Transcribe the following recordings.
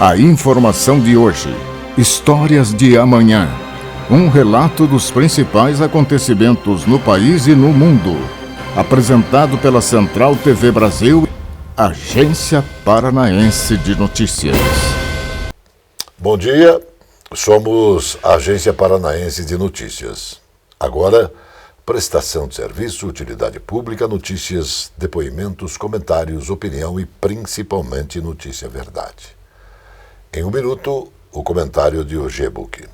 A informação de hoje, histórias de amanhã. Um relato dos principais acontecimentos no país e no mundo. Apresentado pela Central TV Brasil, Agência Paranaense de Notícias. Bom dia, somos a Agência Paranaense de Notícias. Agora, prestação de serviço, utilidade pública, notícias, depoimentos, comentários, opinião e principalmente notícia verdade. Em um minuto, o comentário de Ogebook.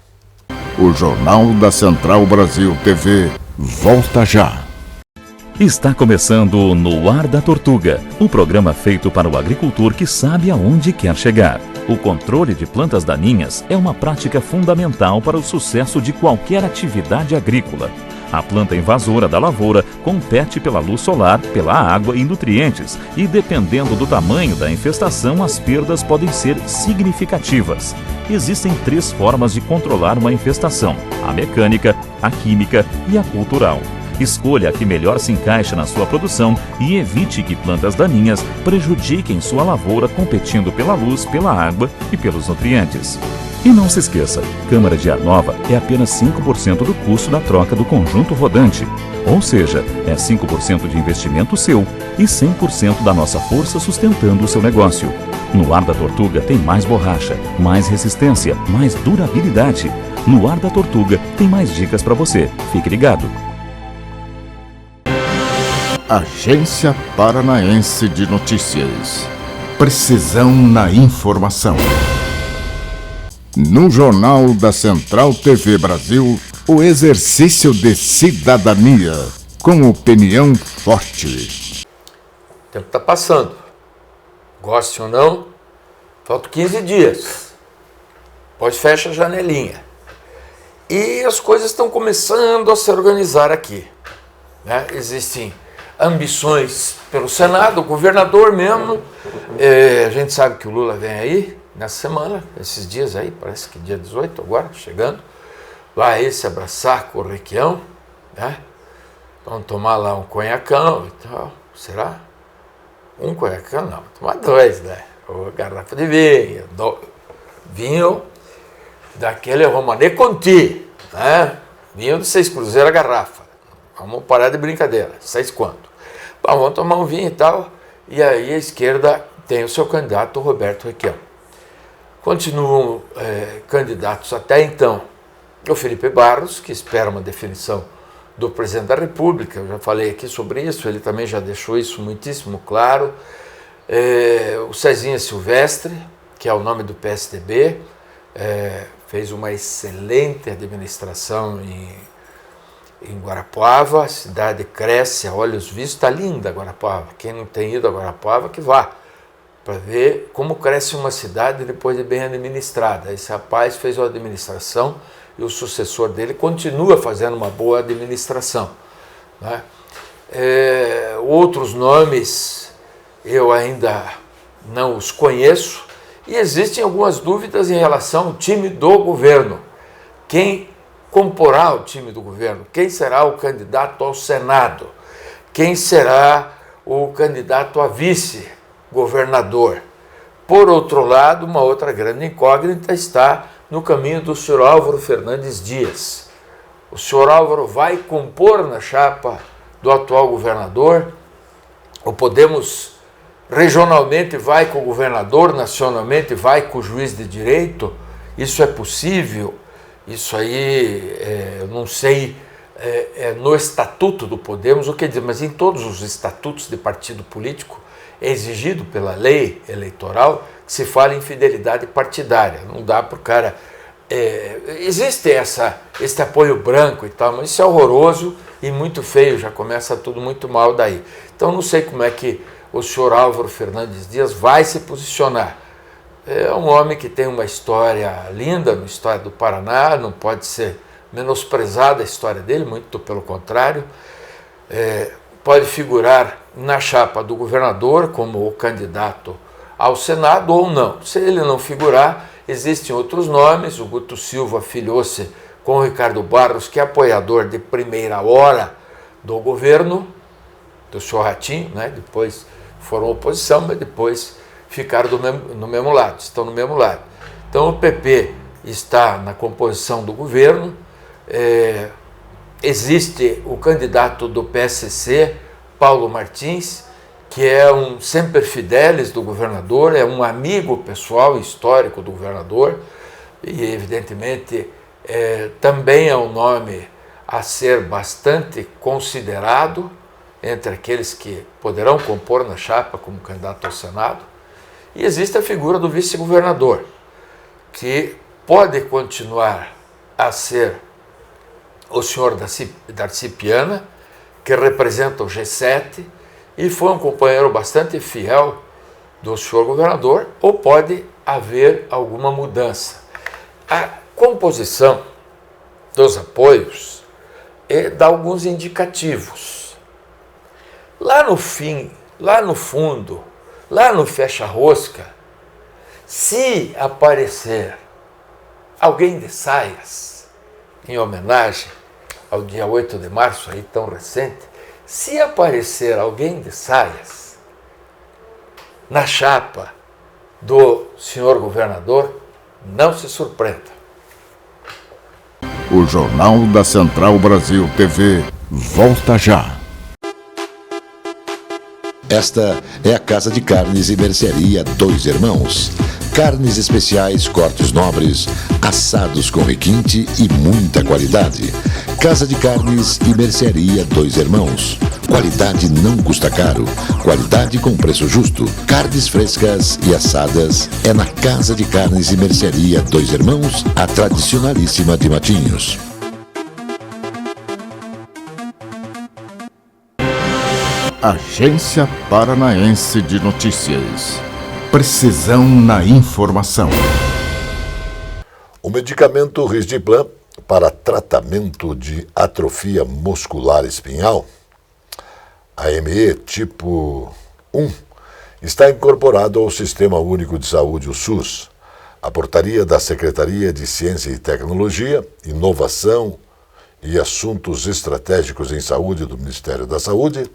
O Jornal da Central Brasil TV volta já. Está começando No Ar da Tortuga, um programa feito para o agricultor que sabe aonde quer chegar. O controle de plantas daninhas é uma prática fundamental para o sucesso de qualquer atividade agrícola. A planta invasora da lavoura compete pela luz solar, pela água e nutrientes, e dependendo do tamanho da infestação, as perdas podem ser significativas. Existem 3 formas de controlar uma infestação: a mecânica, a química e a cultural. Escolha a que melhor se encaixa na sua produção e evite que plantas daninhas prejudiquem sua lavoura competindo pela luz, pela água e pelos nutrientes. E não se esqueça, câmara de ar nova é apenas 5% do custo da troca do conjunto rodante. Ou seja, é 5% de investimento seu e 100% da nossa força sustentando o seu negócio. No Ar da Tortuga tem mais borracha, mais resistência, mais durabilidade. No Ar da Tortuga tem mais dicas para você. Fique ligado. Agência Paranaense de Notícias. Precisão na informação. No Jornal da Central TV Brasil, o exercício de cidadania, com opinião forte. O tempo está passando. Goste ou não, faltam 15 dias. Depois fecha a janelinha. E as coisas estão começando a se organizar aqui, né? Existem ambições pelo Senado, o governador mesmo. A gente sabe que o Lula vem aí nessa semana, esses dias aí, parece que dia 18 agora, chegando. Vai se abraçar com o Requião, né? Vamos tomar lá um conhacão e tal. Será? Um conhacão? Não, tomar 2, né? Ou garrafa de vinho, vinho daquele Romanée Conti, né? Vinho de 6 cruzeiros a garrafa. Vamos parar de brincadeira, 6 quanto? Bom, vamos tomar um vinho e tal. E aí a esquerda tem o seu candidato, Roberto Requião. Continuam candidatos até então o Felipe Barros, que espera uma definição do presidente da República. Eu já falei aqui sobre isso, ele também já deixou isso muitíssimo claro. O Cezinha Silvestre, que é o nome do PSDB, fez uma excelente administração em Guarapuava. A cidade cresce a olhos vistos, está linda Guarapuava. Quem não tem ido a Guarapuava, que vá, para ver como cresce uma cidade depois de bem administrada. Esse rapaz fez uma administração e o sucessor dele continua fazendo uma boa administração, né? Outros nomes eu ainda não os conheço e existem algumas dúvidas em relação ao time do governo. Quem comporá o time do governo? Quem será o candidato ao Senado? Quem será o candidato a vice-governador? Por outro lado, uma outra grande incógnita está no caminho do senhor Álvaro Fernandes Dias. O senhor Álvaro vai compor na chapa do atual governador? O Podemos regionalmente vai com o governador, nacionalmente vai com o juiz de direito? Isso é possível? Isso aí, eu não sei, no estatuto do Podemos o que diz, mas em todos os estatutos de partido político é exigido pela lei eleitoral que se fale em fidelidade partidária. Não dá para o cara... existe esse apoio branco e tal, mas isso é horroroso e muito feio, já começa tudo muito mal daí. Então não sei como é que o senhor Álvaro Fernandes Dias vai se posicionar. É um homem que tem uma história linda, uma história do Paraná, não pode ser menosprezada a história dele, muito pelo contrário. Pode figurar na chapa do governador como o candidato ao Senado ou não. Se ele não figurar, existem outros nomes. O Guto Silva filiou-se com o Ricardo Barros, que é apoiador de primeira hora do governo, do senhor Ratinho, né? Depois foram oposição, mas depois ficaram no mesmo lado, estão no mesmo lado. Então o PP está na composição do governo, existe o candidato do PSC, Paulo Martins, que é um semper fidelis do governador, é um amigo pessoal histórico do governador e, evidentemente, também é um nome a ser bastante considerado entre aqueles que poderão compor na chapa como candidato ao Senado. E existe a figura do vice-governador, que pode continuar a ser o senhor Darcy Piana, que representa o G7 e foi um companheiro bastante fiel do senhor governador, ou pode haver alguma mudança. A composição dos apoios dá alguns indicativos. Lá no fim, lá no fundo, lá no fecha-rosca, se aparecer alguém de saias, em homenagem ao dia 8 de março, aí tão recente, se aparecer alguém de saias na chapa do senhor governador, não se surpreenda. O Jornal da Central Brasil TV volta já. Esta é a Casa de Carnes e Mercearia Dois Irmãos. Carnes especiais, cortes nobres, assados com requinte e muita qualidade. Casa de Carnes e Mercearia Dois Irmãos. Qualidade não custa caro. Qualidade com preço justo. Carnes frescas e assadas é na Casa de Carnes e Mercearia Dois Irmãos, a tradicionalíssima de Matinhos. Agência Paranaense de Notícias. Precisão na informação. O medicamento Risdiplam para tratamento de atrofia muscular espinhal, AME tipo 1, está incorporado ao Sistema Único de Saúde, o SUS. A portaria da Secretaria de Ciência e Tecnologia, Inovação e Assuntos Estratégicos em Saúde do Ministério da Saúde,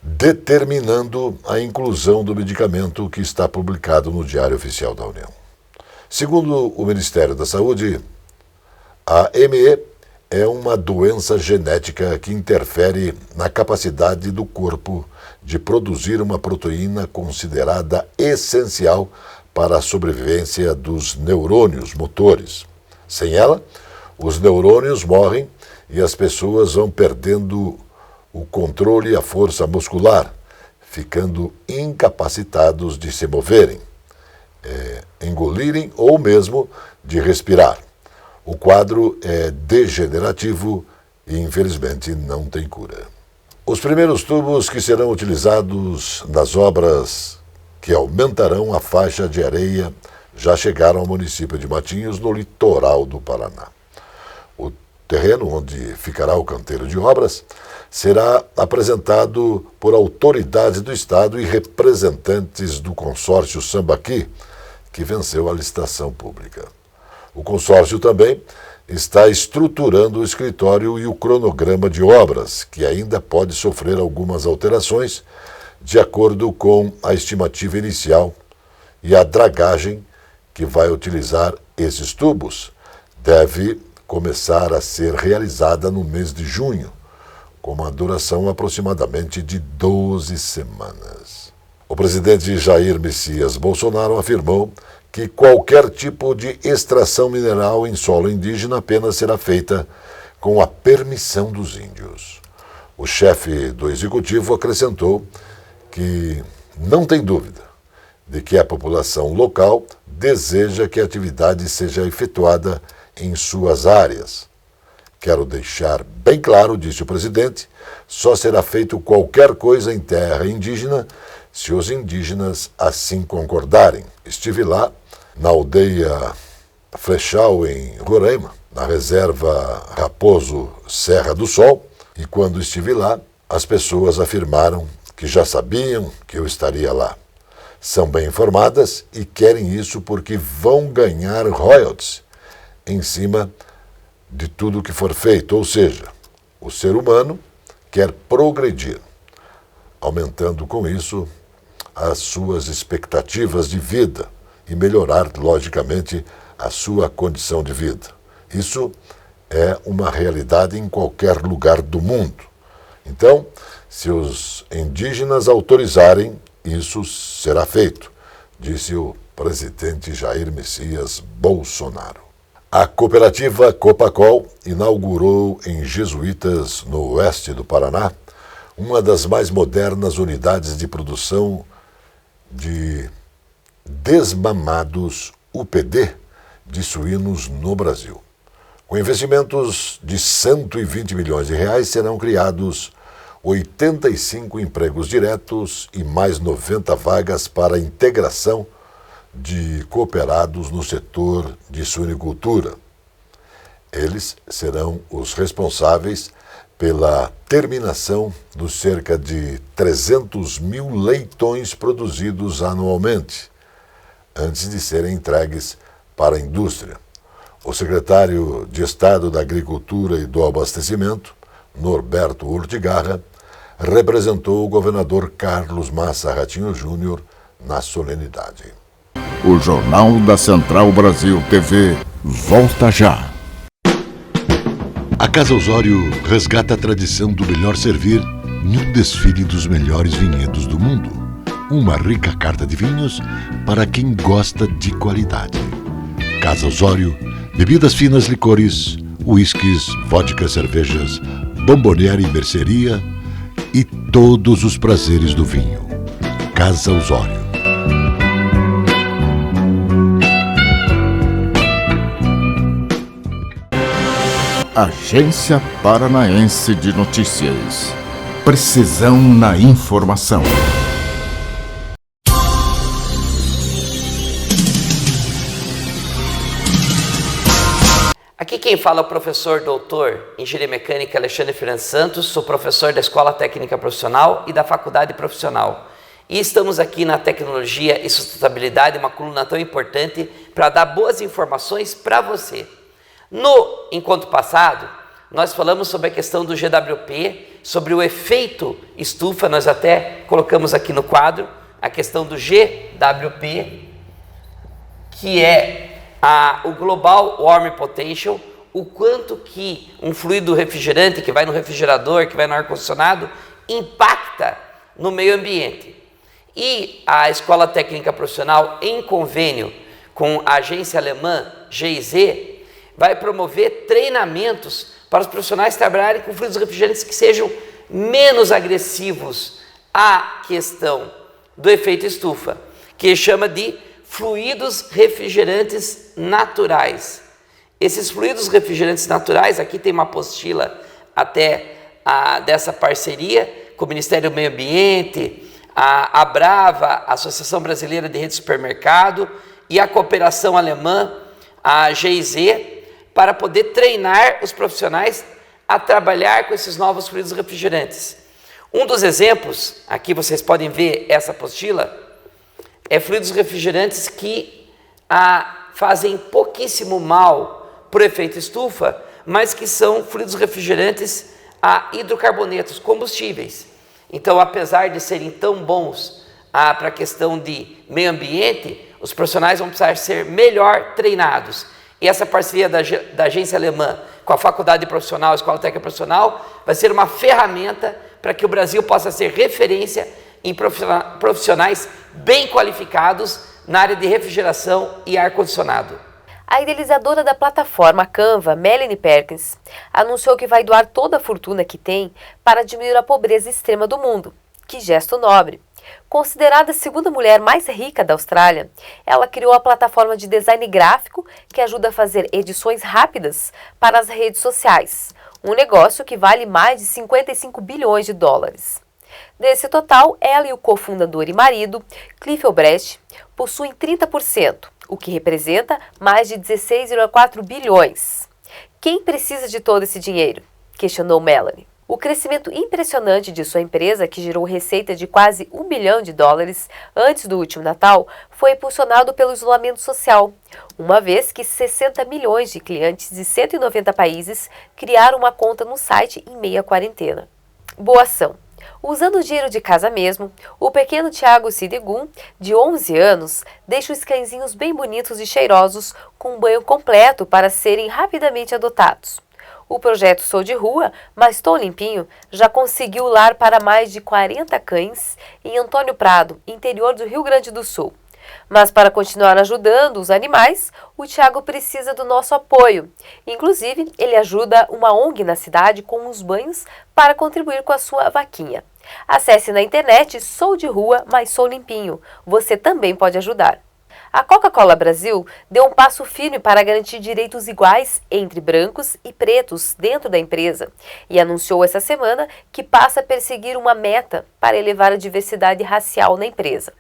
determinando a inclusão do medicamento, que está publicado no Diário Oficial da União. Segundo o Ministério da Saúde, a ME é uma doença genética que interfere na capacidade do corpo de produzir uma proteína considerada essencial para a sobrevivência dos neurônios motores. Sem ela, os neurônios morrem e as pessoas vão perdendo o controle e a força muscular, ficando incapacitados de se moverem, engolirem ou mesmo de respirar. O quadro é degenerativo e, infelizmente, não tem cura. Os primeiros tubos que serão utilizados nas obras que aumentarão a faixa de areia já chegaram ao município de Matinhos, no litoral do Paraná. O terreno onde ficará o canteiro de obras será apresentado por autoridades do Estado e representantes do consórcio Sambaqui, que venceu a licitação pública. O consórcio também está estruturando o escritório e o cronograma de obras, que ainda pode sofrer algumas alterações, de acordo com a estimativa inicial, e a dragagem que vai utilizar esses tubos deve começar a ser realizada no mês de junho, com uma duração aproximadamente de 12 semanas. O presidente Jair Messias Bolsonaro afirmou que qualquer tipo de extração mineral em solo indígena apenas será feita com a permissão dos índios. O chefe do executivo acrescentou que não tem dúvida de que a população local deseja que a atividade seja efetuada em suas áreas. Quero deixar bem claro, disse o presidente, só será feito qualquer coisa em terra indígena se os indígenas assim concordarem. Estive lá, na aldeia Flechal, em Roraima, na reserva Raposo Serra do Sol, e quando estive lá, as pessoas afirmaram que já sabiam que eu estaria lá. São bem informadas e querem isso porque vão ganhar royalties em cima de tudo que for feito, ou seja, o ser humano quer progredir, aumentando com isso as suas expectativas de vida e melhorar, logicamente, a sua condição de vida. Isso é uma realidade em qualquer lugar do mundo. Então, se os indígenas autorizarem, isso será feito, disse o presidente Jair Messias Bolsonaro. A cooperativa Copacol inaugurou em Jesuítas, no oeste do Paraná, uma das mais modernas unidades de produção de desmamados UPD de suínos no Brasil. Com investimentos de 120 milhões de reais, serão criados 85 empregos diretos e mais 90 vagas para a integração de cooperados no setor de suinicultura. Eles serão os responsáveis pela terminação dos cerca de 300 mil leitões produzidos anualmente, antes de serem entregues para a indústria. O secretário de Estado da Agricultura e do Abastecimento, Norberto Urtigarra, representou o governador Carlos Massa Ratinho Júnior na solenidade. O Jornal da Central Brasil TV volta já. A Casa Osório resgata a tradição do melhor servir num desfile dos melhores vinhedos do mundo. Uma rica carta de vinhos para quem gosta de qualidade. Casa Osório, bebidas finas, licores, uísques, vodkas, cervejas, bomboniere e mercearia e todos os prazeres do vinho. Casa Osório. Agência Paranaense de Notícias. Precisão na informação. Aqui quem fala é o professor doutor Engenharia Mecânica Alexandre Fernandes Santos, sou professor da Escola Técnica Profissional e da Faculdade Profissional. E estamos aqui na Tecnologia e Sustentabilidade, uma coluna tão importante para dar boas informações para você. No encontro passado, nós falamos sobre a questão do GWP, sobre o efeito estufa, nós até colocamos aqui no quadro a questão do GWP, que é o Global Warming Potential, o quanto que um fluido refrigerante que vai no refrigerador, que vai no ar-condicionado, impacta no meio ambiente. E a Escola Técnica Profissional, em convênio com a agência alemã GIZ, vai promover treinamentos para os profissionais trabalharem com fluidos refrigerantes que sejam menos agressivos à questão do efeito estufa, que chama de fluidos refrigerantes naturais. Esses fluidos refrigerantes naturais, aqui tem uma apostila até dessa parceria com o Ministério do Meio Ambiente, a Abrava, Associação Brasileira de Rede de Supermercado, e a cooperação alemã, a GIZ, para poder treinar os profissionais a trabalhar com esses novos fluidos refrigerantes. Um dos exemplos, aqui vocês podem ver essa apostila, é fluidos refrigerantes que fazem pouquíssimo mal por efeito estufa, mas que são fluidos refrigerantes a hidrocarbonetos, combustíveis. Então, apesar de serem tão bons para a questão de meio ambiente, os profissionais vão precisar ser melhor treinados. E essa parceria da agência alemã com a Faculdade Profissional, a Escola Técnica Profissional, vai ser uma ferramenta para que o Brasil possa ser referência em profissionais bem qualificados na área de refrigeração e ar-condicionado. A idealizadora da plataforma Canva, Melanie Perkins, anunciou que vai doar toda a fortuna que tem para diminuir a pobreza extrema do mundo. Que gesto nobre! Considerada a segunda mulher mais rica da Austrália, ela criou a plataforma de design gráfico que ajuda a fazer edições rápidas para as redes sociais, um negócio que vale mais de 55 bilhões de dólares. Desse total, ela e o cofundador e marido, Cliff Obrecht, possuem 30%, o que representa mais de 16,4 bilhões. Quem precisa de todo esse dinheiro? Questionou Melanie. O crescimento impressionante de sua empresa, que gerou receita de quase $1 bilhão antes do último Natal, foi impulsionado pelo isolamento social, uma vez que 60 milhões de clientes de 190 países criaram uma conta no site em meio à quarentena. Boa ação! Usando o dinheiro de casa mesmo, o pequeno Thiago Sidegum, de 11 anos, deixa os cãezinhos bem bonitos e cheirosos com um banho completo para serem rapidamente adotados. O projeto Sou de Rua, mas Tô Limpinho, já conseguiu lar para mais de 40 cães em Antônio Prado, interior do Rio Grande do Sul. Mas para continuar ajudando os animais, o Thiago precisa do nosso apoio. Inclusive, ele ajuda uma ONG na cidade com os banhos para contribuir com a sua vaquinha. Acesse na internet Sou de Rua, mas Sou Limpinho. Você também pode ajudar. A Coca-Cola Brasil deu um passo firme para garantir direitos iguais entre brancos e pretos dentro da empresa e anunciou essa semana que passa a perseguir uma meta para elevar a diversidade racial na empresa.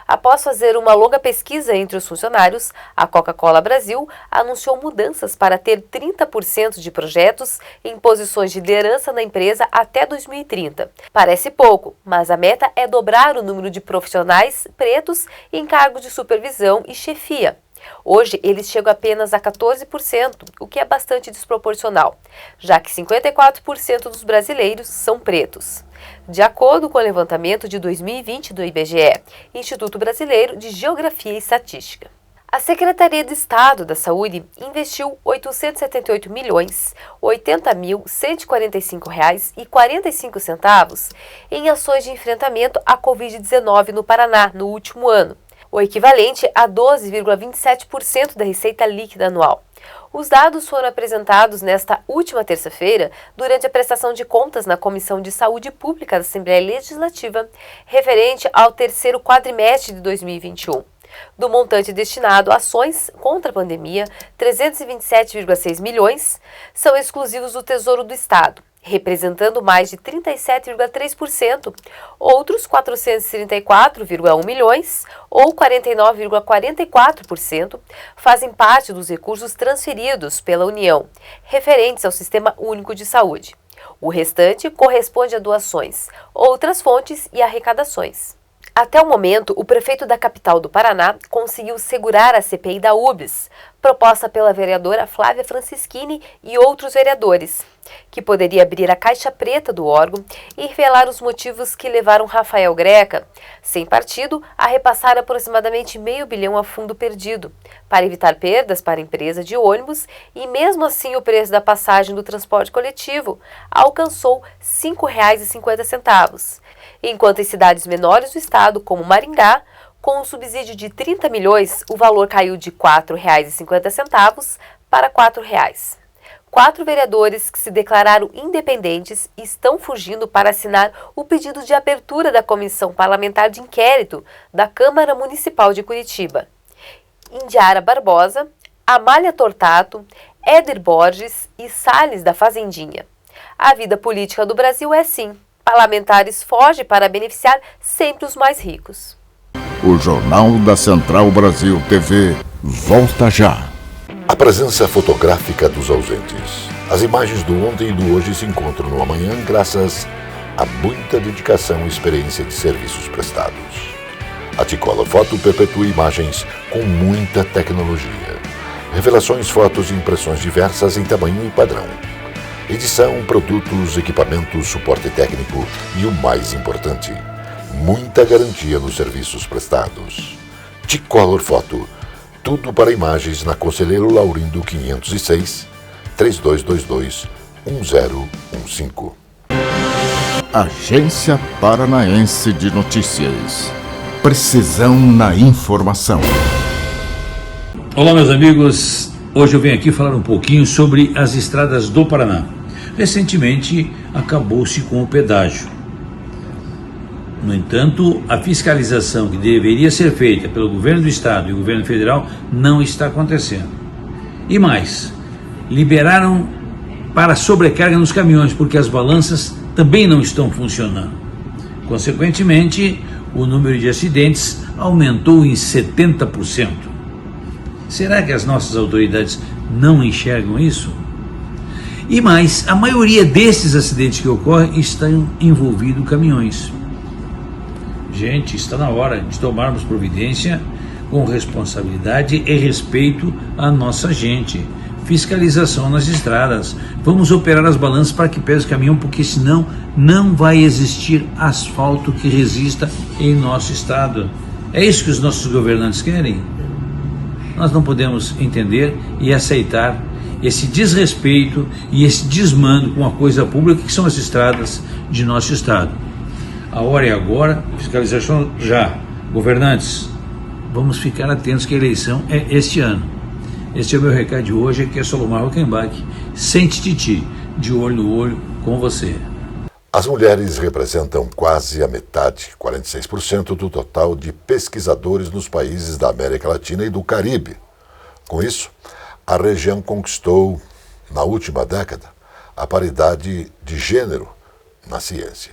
Após fazer uma longa pesquisa entre os funcionários, a Coca-Cola Brasil anunciou mudanças para ter 30% de projetos em posições de liderança na empresa até 2030. Parece pouco, mas a meta é dobrar o número de profissionais pretos em cargos de supervisão e chefia. Hoje, eles chegam apenas a 14%, o que é bastante desproporcional, já que 54% dos brasileiros são pretos. De acordo com o levantamento de 2020 do IBGE, Instituto Brasileiro de Geografia e Estatística. A Secretaria de Estado da Saúde investiu R$ 878.180.145,45 em ações de enfrentamento à Covid-19 no Paraná no último ano, o equivalente a 12,27% da receita líquida anual. Os dados foram apresentados nesta última terça-feira durante a prestação de contas na Comissão de Saúde Pública da Assembleia Legislativa, referente ao terceiro quadrimestre de 2021. Do montante destinado a ações contra a pandemia, 327,6 milhões são exclusivos do Tesouro do Estado, representando mais de 37,3%. Outros 434,1 milhões, ou 49,44%, fazem parte dos recursos transferidos pela União, referentes ao Sistema Único de Saúde. O restante corresponde a doações, outras fontes e arrecadações. Até o momento, o prefeito da capital do Paraná conseguiu segurar a CPI da UBS, proposta pela vereadora Flávia Francischini e outros vereadores, que poderia abrir a caixa preta do órgão e revelar os motivos que levaram Rafael Greca, sem partido, a repassar aproximadamente R$500 milhão a fundo perdido, para evitar perdas para a empresa de ônibus, e mesmo assim o preço da passagem do transporte coletivo alcançou R$ 5,50, enquanto em cidades menores do estado, como Maringá, com um subsídio de 30 milhões, o valor caiu de R$ 4,50 para R$ 4,00. 4 vereadores que se declararam independentes estão fugindo para assinar o pedido de abertura da Comissão Parlamentar de Inquérito da Câmara Municipal de Curitiba. Indiara Barbosa, Amália Tortato, Éder Borges e Salles da Fazendinha. A vida política do Brasil é assim. Parlamentares fogem para beneficiar sempre os mais ricos. O Jornal da Central Brasil TV volta já. A presença fotográfica dos ausentes. As imagens do ontem e do hoje se encontram no amanhã graças a muita dedicação e experiência de serviços prestados. A T-Color Foto perpetua imagens com muita tecnologia. Revelações, fotos e impressões diversas em tamanho e padrão. Edição, produtos, equipamentos, suporte técnico e o mais importante, muita garantia nos serviços prestados. T-Color Foto, tudo para imagens na Conselheiro Laurindo 506, 3222-1015. Agência Paranaense de Notícias. Precisão na informação. Olá, meus amigos. Hoje eu venho aqui falar um pouquinho sobre as estradas do Paraná. Recentemente acabou-se com o pedágio. No entanto, a fiscalização que deveria ser feita pelo governo do estado e o governo federal não está acontecendo. E mais, liberaram para sobrecarga nos caminhões, porque as balanças também não estão funcionando. Consequentemente, o número de acidentes aumentou em 70%. Será que as nossas autoridades não enxergam isso? E mais, a maioria desses acidentes que ocorrem estão envolvidos caminhões. Gente, está na hora de tomarmos providência com responsabilidade e respeito à nossa gente. fiscalização nas estradas. Vamos operar as balanças para que pese o caminhão, porque senão não vai existir asfalto que resista em nosso estado. É isso que os nossos governantes querem? Nós não podemos entender e aceitar esse desrespeito e esse desmando com a coisa pública que são as estradas de nosso estado. A hora é agora, fiscalização já. Governantes, vamos ficar atentos que a eleição é este ano. Este é o meu recado de hoje, que é Solomar Rockenbach, sem tititi, de olho no olho com você. As mulheres representam quase a metade, 46% do total de pesquisadores nos países da América Latina e do Caribe. Com isso, a região conquistou, na última década, a paridade de gênero na ciência.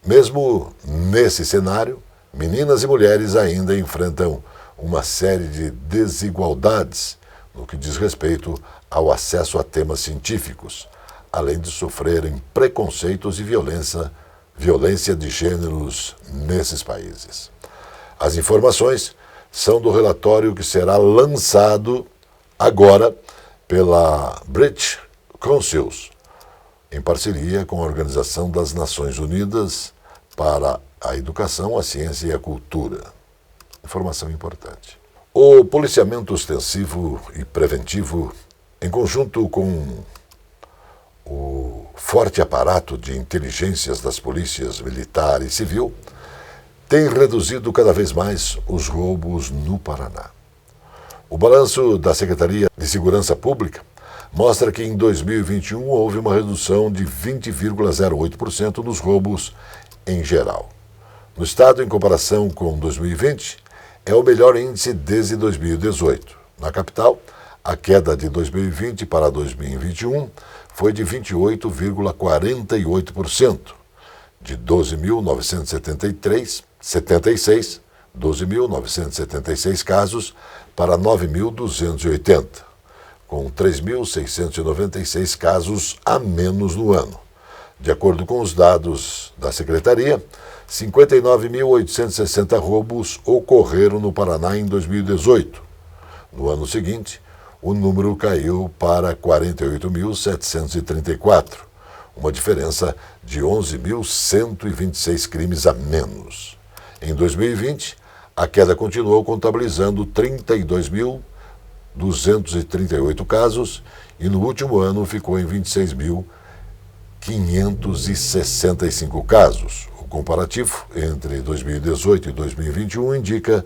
Mesmo nesse cenário, meninas e mulheres ainda enfrentam uma série de desigualdades no que diz respeito ao acesso a temas científicos, além de sofrerem preconceitos e violência de gêneros nesses países. As informações são do relatório que será lançado agora pela British Council, em parceria com a Organização das Nações Unidas para a Educação, a Ciência e a Cultura. Informação importante. O policiamento ostensivo e preventivo, em conjunto com o forte aparato de inteligências das polícias militar e civil, tem reduzido cada vez mais os roubos no Paraná. O balanço da Secretaria de Segurança Pública mostra que em 2021 houve uma redução de 20,08% dos roubos em geral. No estado, em comparação com 2020, é o melhor índice desde 2018. Na capital, a queda de 2020 para 2021 foi de 28,48%, de 12.976 casos para 9.280, com 3.696 casos a menos no ano. De acordo com os dados da Secretaria, 59.860 roubos ocorreram no Paraná em 2018. No ano seguinte, o número caiu para 48.734, uma diferença de 11.126 crimes a menos. Em 2020, a queda continuou contabilizando 32.238 casos e no último ano ficou em 26.565 casos. O comparativo entre 2018 e 2021 indica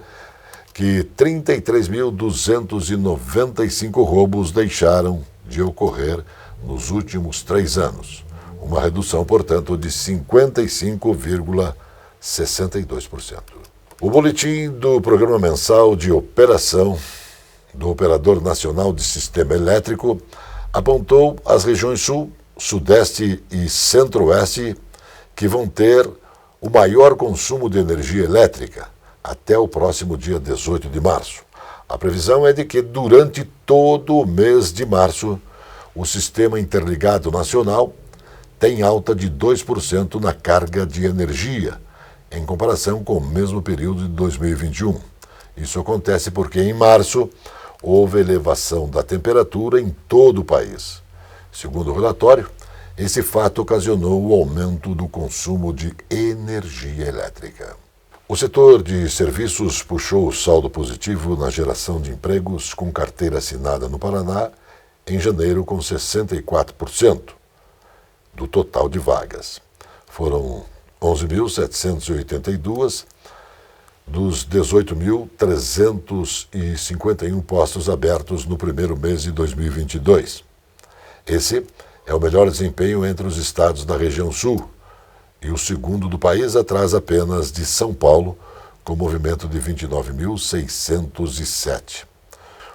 que 33.295 roubos deixaram de ocorrer nos últimos 3 anos, uma redução, portanto, de 55,62%. O boletim do Programa Mensal de Operação do Operador Nacional de Sistema Elétrico apontou as regiões Sul, Sudeste e Centro-Oeste que vão ter o maior consumo de energia elétrica até o próximo dia 18 de março. A previsão é de que durante todo o mês de março, o Sistema Interligado Nacional tem alta de 2% na carga de energia, em comparação com o mesmo período de 2021. Isso acontece porque em março houve elevação da temperatura em todo o país. Segundo o relatório, esse fato ocasionou o aumento do consumo de energia elétrica. O setor de serviços puxou o saldo positivo na geração de empregos com carteira assinada no Paraná em janeiro com 64% do total de vagas. Foram 11.782 dos 18.351 postos abertos no primeiro mês de 2022. Esse é o melhor desempenho entre os estados da região Sul e o segundo do país, atrás apenas de São Paulo, com movimento de 29.607.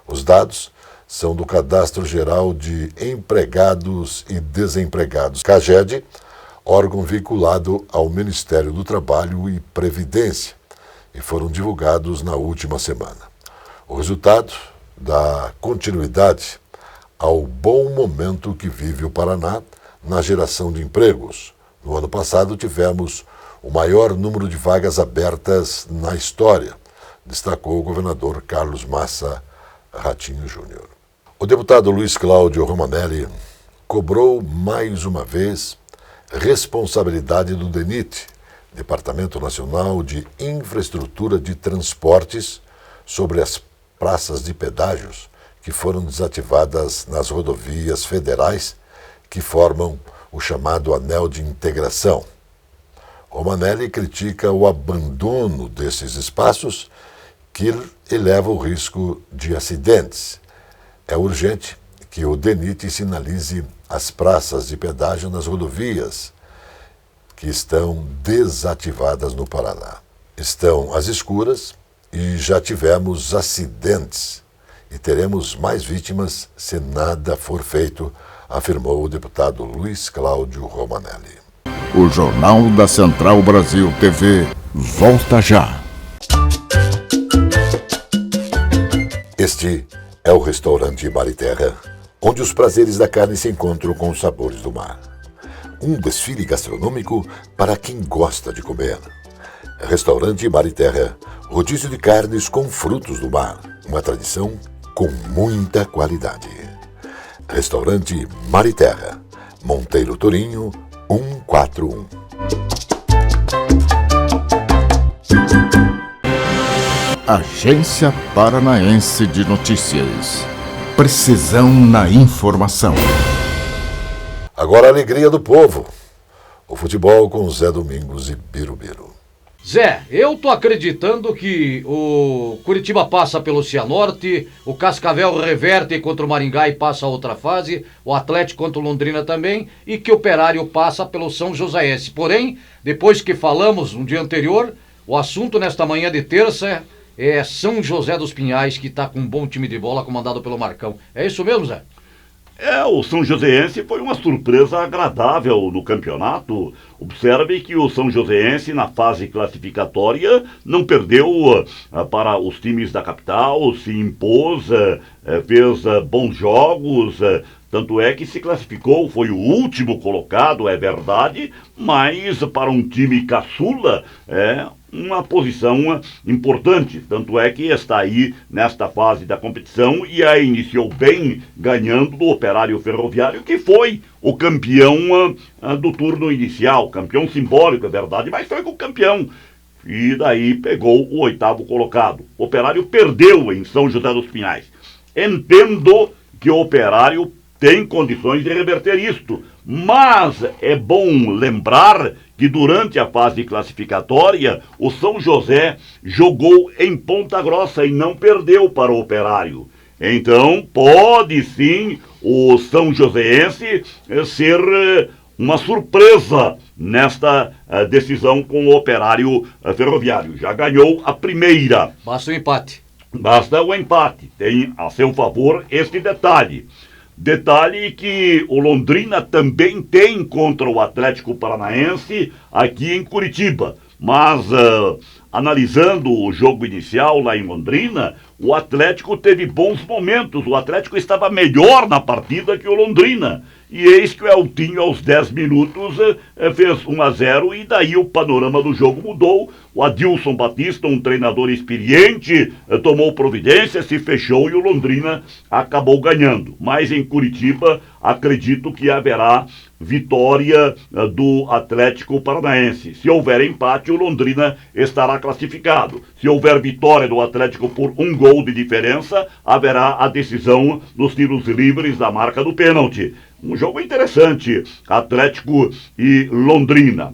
Os dados são do Cadastro Geral de Empregados e Desempregados, CAGED, órgão vinculado ao Ministério do Trabalho e Previdência, e foram divulgados na última semana. O resultado dá continuidade ao bom momento que vive o Paraná na geração de empregos. No ano passado tivemos o maior número de vagas abertas na história, destacou o governador Carlos Massa Ratinho Júnior. O deputado Luiz Cláudio Romanelli cobrou mais uma vez responsabilidade do DENIT, Departamento Nacional de Infraestrutura de Transportes, sobre as praças de pedágios que foram desativadas nas rodovias federais que formam o chamado Anel de Integração. Romanelli critica o abandono desses espaços que eleva o risco de acidentes. É urgente que o DENIT sinalize as praças de pedágio nas rodovias que estão desativadas no Paraná. Estão às escuras e já tivemos acidentes e teremos mais vítimas se nada for feito, afirmou o deputado Luiz Cláudio Romanelli. O Jornal da Central Brasil TV volta já. Este é o restaurante Mar e Terra, onde os prazeres da carne se encontram com os sabores do mar. Um desfile gastronômico para quem gosta de comer. Restaurante Mar e Terra, rodízio de carnes com frutos do mar, uma tradição com muita qualidade. Restaurante Mar e Terra, Monteiro Torinho, 141. Agência Paranaense de Notícias. Precisão na informação. Agora a alegria do povo. O futebol com Zé Domingos e Birubiru. Zé, eu tô acreditando que o Curitiba passa pelo Cianorte, o Cascavel reverte contra o Maringá e passa a outra fase, o Atlético contra o Londrina também, e que o Operário passa pelo São Joséense. Porém, depois que falamos no dia anterior, o assunto nesta manhã de terça é São José dos Pinhais, que tá com um bom time de bola comandado pelo Marcão. É isso mesmo, Zé? O São Joséense foi uma surpresa agradável no campeonato. Observe que o São Joséense, na fase classificatória, não perdeu para os times da capital, se impôs, fez bons jogos, tanto é que se classificou, foi o último colocado, é verdade, mas para um time caçula, uma posição importante, tanto é que está aí nesta fase da competição e aí iniciou bem ganhando do Operário Ferroviário, que foi o campeão do turno inicial, campeão simbólico, é verdade, mas foi o campeão. E daí pegou o 8º colocado. O Operário perdeu em São José dos Pinhais. Entendo que o Operário tem condições de reverter isto, mas é bom lembrar que durante a fase classificatória, o São José jogou em Ponta Grossa e não perdeu para o Operário. Então, pode sim o São Joséense ser uma surpresa nesta decisão com o Operário Ferroviário. Já ganhou a primeira. Basta o empate. Basta o empate. Tem a seu favor este detalhe. Detalhe que o Londrina também tem contra o Atlético Paranaense aqui em Curitiba. Mas, analisando o jogo inicial lá em Londrina, o Atlético teve bons momentos. O Atlético estava melhor na partida que o Londrina. E eis que o Eltinho, aos 10 minutos, fez 1-0 e daí o panorama do jogo mudou. O Adilson Batista, um treinador experiente, tomou providência, se fechou e o Londrina acabou ganhando. Mas em Curitiba, acredito que haverá vitória do Atlético Paranaense. Se houver empate, o Londrina estará classificado. Se houver vitória do Atlético por 1 gol de diferença, haverá a decisão nos tiros livres da marca do pênalti. Um jogo interessante, Atlético e Londrina.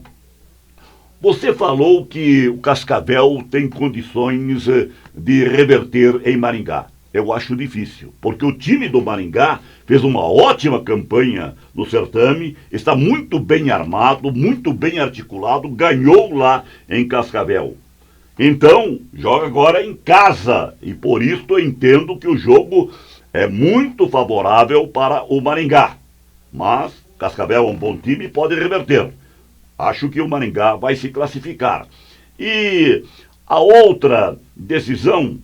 Você falou que o Cascavel tem condições de reverter em Maringá. Eu acho difícil, porque o time do Maringá fez uma ótima campanha no certame, está muito bem armado, muito bem articulado, ganhou lá em Cascavel. Então, joga agora em casa, e por isso eu entendo que o jogo é muito favorável para o Maringá. Mas Cascavel é um bom time e pode reverter. Acho que o Maringá vai se classificar. E a outra decisão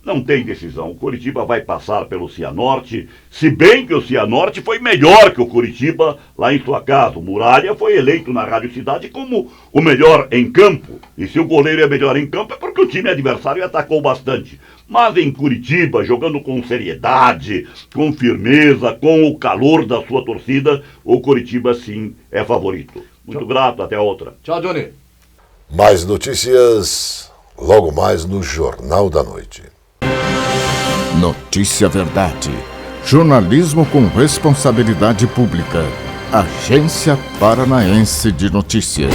Não tem decisão. O Coritiba vai passar pelo Cianorte, se bem que o Cianorte foi melhor que o Coritiba lá em sua casa. O Muralha foi eleito na Rádio Cidade como o melhor em campo. E se o goleiro é melhor em campo é porque o time adversário atacou bastante. Mas em Coritiba, jogando com seriedade, com firmeza, com o calor da sua torcida, o Coritiba sim é favorito. Muito grato, até a outra. Tchau, Johnny. Mais notícias logo mais no Jornal da Noite. Notícia Verdade. Jornalismo com responsabilidade pública. Agência Paranaense de Notícias.